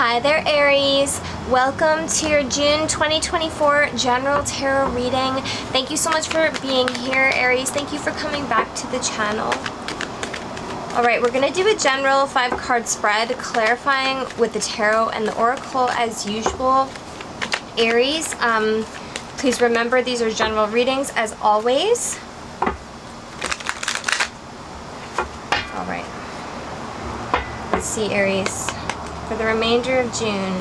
Hi there, Aries. Welcome to your June 2024 General Tarot reading. Thank you so much for being here, Aries. Thank you for coming back to the channel. Alright, we're going to do a general 5-card spread, clarifying with the tarot and the oracle as usual. Aries, please remember these are general readings as always. Alright. Let's see, Aries. For the remainder of June.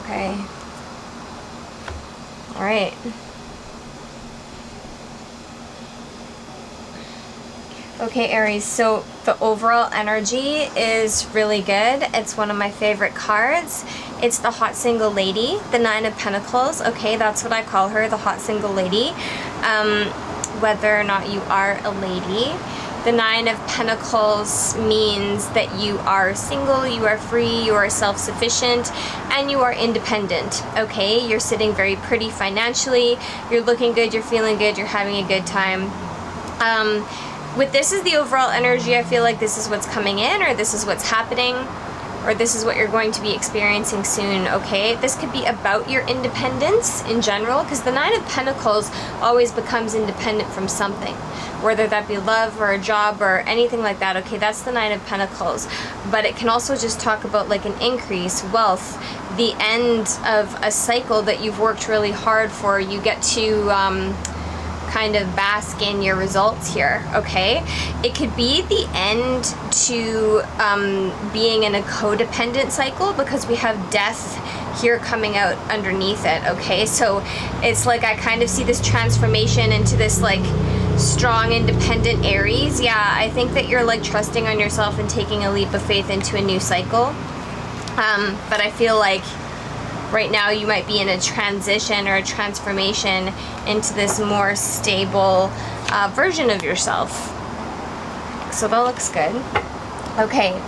Okay. All right. Okay, Aries, so the overall energy is really good. It's one of my favorite cards. It's the hot single lady, the 9 of Pentacles. Okay, that's what I call her, the hot single lady. Whether or not you are a lady. The 9 of Pentacles means that you are single, you are free, you are self-sufficient, and you are independent, okay? You're sitting very pretty financially, you're looking good, you're feeling good, you're having a good time. With this is the overall energy, I feel like this is what's coming in, or this is what's happening, or this is what you're going to be experiencing soon, okay? This could be about your independence in general, because the 9 of Pentacles always becomes independent from something, whether that be love or a job or anything like that, okay? That's the 9 of Pentacles. But it can also just talk about like an increase, wealth, the end of a cycle that you've worked really hard for. You get to kind of bask in your results here, okay? It could be the end to being in a codependent cycle, because we have death here coming out underneath it, okay? So it's like I kind of see this transformation into this like strong, independent Aries. Yeah, I think that you're like trusting on yourself and taking a leap of faith into a new cycle. But I feel like right now you might be in a transition or a transformation into this more stable version of yourself. So that looks good. Okay.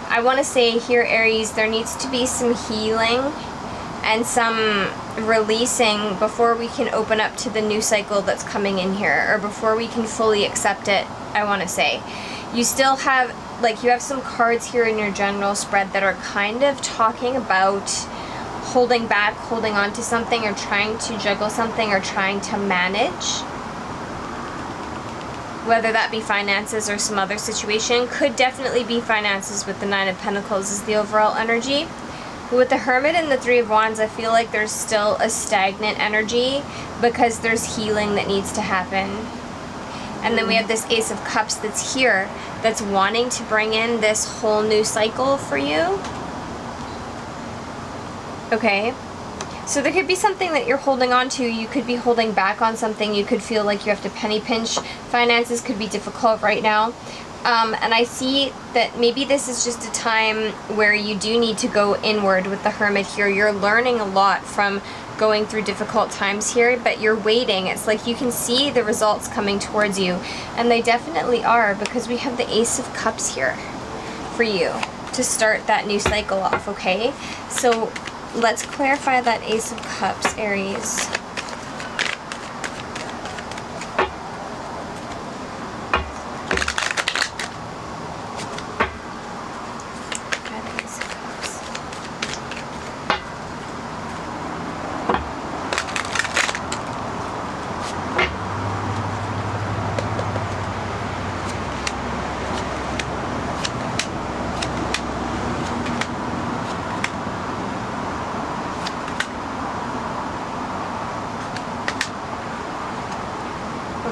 I want to say here, Aries, there needs to be some healing and some releasing before we can open up to the new cycle that's coming in here, or before we can fully accept it, I want to say. You still have, like, you have some cards here in your general spread that are kind of talking about holding back, holding on to something, or trying to juggle something, or trying to manage. Whether that be finances or some other situation. Could definitely be finances with the 9 of Pentacles is the overall energy. But with the Hermit and the 3 of Wands, I feel like there's still a stagnant energy because there's healing that needs to happen. And then we have this Ace of Cups that's here, that's wanting to bring in this whole new cycle for you. Okay. So there could be something that you're holding on to. You could be holding back on something. You could feel like you have to penny pinch. Finances could be difficult right now. And I see that maybe this is just a time where you do need to go inward with the Hermit here. You're learning a lot from going through difficult times here, but you're waiting. It's like you can see the results coming towards you. And they definitely are, because we have the Ace of Cups here for you to start that new cycle off, okay? So let's clarify that Ace of Cups, Aries.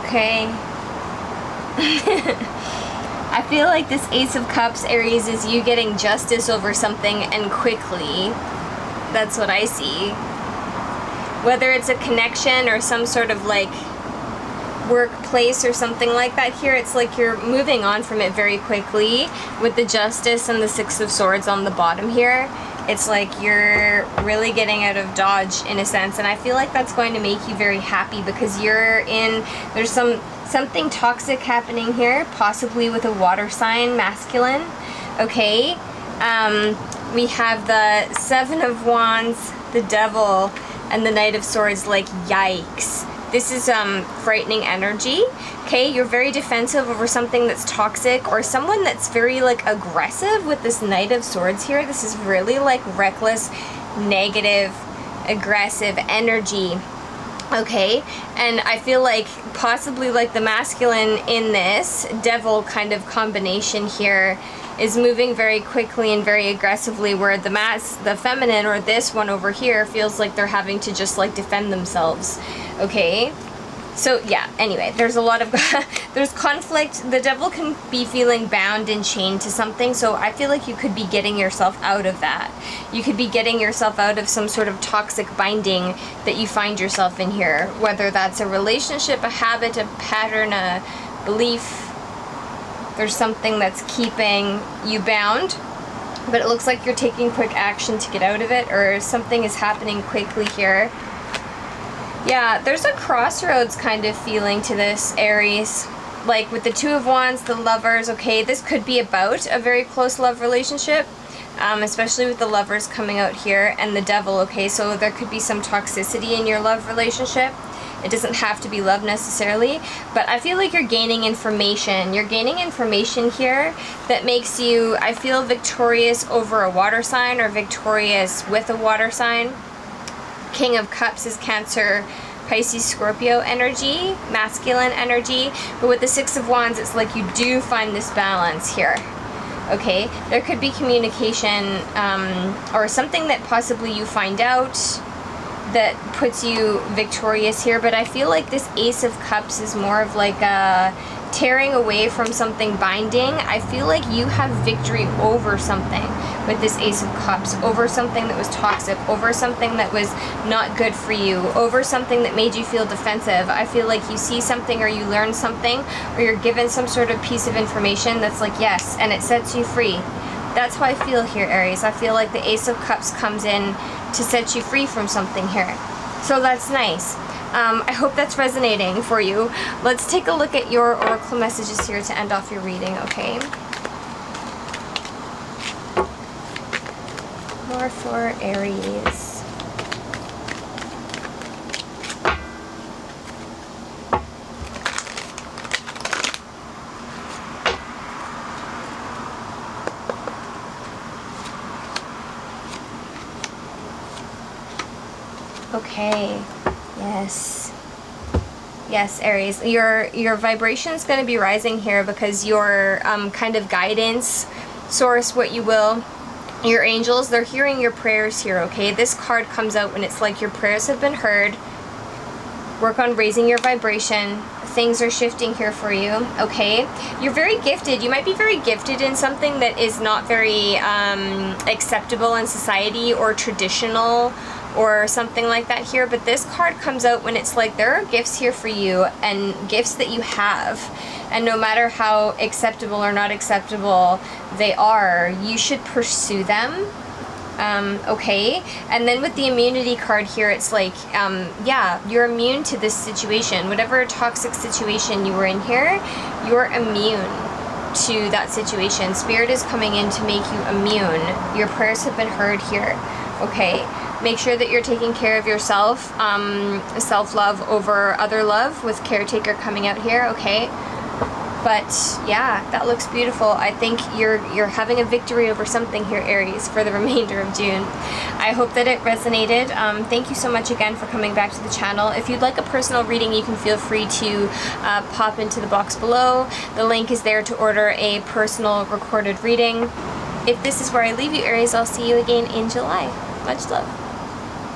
Okay. I feel like this Ace of Cups, Aries, is you getting justice over something, and quickly. That's what I see. Whether it's a connection or some sort of like workplace or something like that here, it's like you're moving on from it very quickly with the Justice and the 6 of Swords on the bottom here. It's like you're really getting out of dodge in a sense, and I feel like that's going to make you very happy, because you're in, there's something toxic happening here, possibly with a water sign, masculine, okay? We have the 7 of Wands, the Devil, and the Knight of Swords, like, yikes. This is frightening energy, okay? You're very defensive over something that's toxic, or someone that's very, like, aggressive with this Knight of Swords here. This is really, like, reckless, negative, aggressive energy, okay? And I feel like possibly, like, the masculine in this devil kind of combination here is moving very quickly and very aggressively, where the feminine, or this one over here, feels like they're having to just, like, defend themselves, okay? So yeah, anyway, there's a lot of there's conflict. The devil can be feeling bound and chained to something, so I feel like you could be getting yourself out of that. You could be getting yourself out of some sort of toxic binding that you find yourself in here, whether that's a relationship, a habit, a pattern, a belief. There's something that's keeping you bound, but it looks like you're taking quick action to get out of it, or something is happening quickly here. Yeah, there's a crossroads kind of feeling to this, Aries. Like with the Two of Wands, the Lovers, okay, this could be about a very close love relationship, especially with the Lovers coming out here, and the Devil, okay, so there could be some toxicity in your love relationship. It doesn't have to be love necessarily, but I feel like you're gaining information. You're gaining information here that makes you, I feel, victorious over a water sign, or victorious with a water sign. King of Cups is Cancer, Pisces, Scorpio energy, masculine energy, but with the Six of Wands, it's like you do find this balance here. Okay, there could be communication, or something that possibly you find out that puts you victorious here, but I feel like this Ace of Cups is more of like a tearing away from something binding. I feel like you have victory over something with this Ace of Cups, over something that was toxic, over something that was not good for you, over something that made you feel defensive. I feel like you see something, or you learn something, or you're given some sort of piece of information that's like, yes, and it sets you free. That's how I feel here, Aries. I feel like the Ace of Cups comes in to set you free from something here. So that's nice. I hope that's resonating for you. Let's take a look at your oracle messages here to end off your reading, okay? More for Aries. Okay, yes. Yes, Aries, your vibration is going to be rising here, because your kind of guidance, source, what you will, your angels, they're hearing your prayers here, okay? This card comes out when it's like your prayers have been heard. Work on raising your vibration. Things are shifting here for you, okay? You're very gifted. You might be very gifted in something that is not very acceptable in society, or traditional, or something like that here, but this card comes out when it's like there are gifts here for you, and gifts that you have, and no matter how acceptable or not acceptable they are, you should pursue them, okay? And then with the immunity card here, it's like, yeah, you're immune to this situation. Whatever toxic situation you were in here, you're immune to that situation. Spirit is coming in to make you immune. Your prayers have been heard here, okay? Make sure that you're taking care of yourself, self-love over other love, with caretaker coming out here, okay? But yeah, that looks beautiful. I think you're having a victory over something here, Aries, for the remainder of June. I hope that it resonated. Thank you so much again for coming back to the channel. If you'd like a personal reading, you can feel free to pop into the box below. The link is there to order a personal recorded reading. If this is where I leave you, Aries, I'll see you again in July. Much love.